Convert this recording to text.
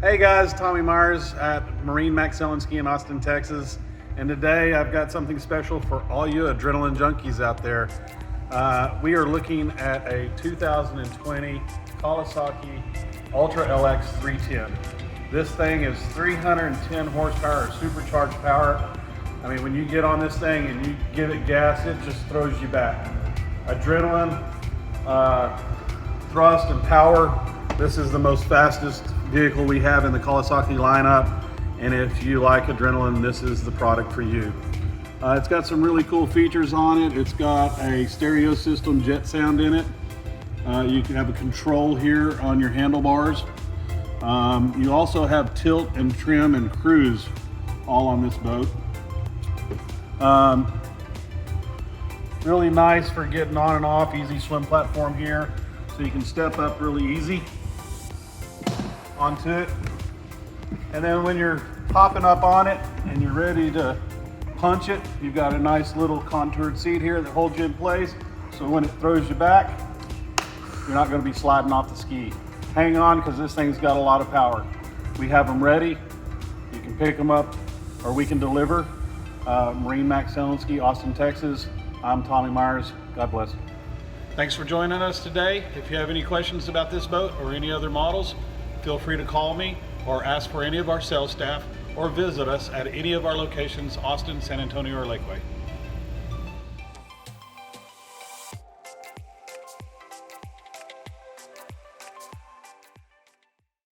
Hey guys, Tommy Myers at MarineMax Sailandski in Austin, Texas. And today I've got something special for all you adrenaline junkies out there. We are looking at a 2020 Kawasaki Ultra LX 310. This thing is 310 horsepower, supercharged power. I mean, when you get on this thing and you give it gas, it just throws you back. Adrenaline, thrust and power. This is the most fastest vehicle we have in the Kawasaki lineup. And if you like adrenaline, this is the product for you. It's got some really cool features on it. It's got a stereo system jet sound in it. You can have a control here on your handlebars. You also have tilt and trim and cruise all on this boat. Really nice for getting on and off, easy swim platform here. So you can step up really easy onto it. And then when you're popping up on it and you're ready to punch it, you've got a nice little contoured seat here that holds you in place. So when it throws you back, you're not going to be sliding off the ski. Hang on, because this thing's got a lot of power. We have them ready. You can pick them up or we can deliver. MarineMax Sailandski, Austin, Texas. I'm Tommy Myers. God bless. Thanks for joining us today. If you have any questions about this boat or any other models, feel free to call me or ask for any of our sales staff or visit us at any of our locations, Austin, San Antonio, or Lakeway.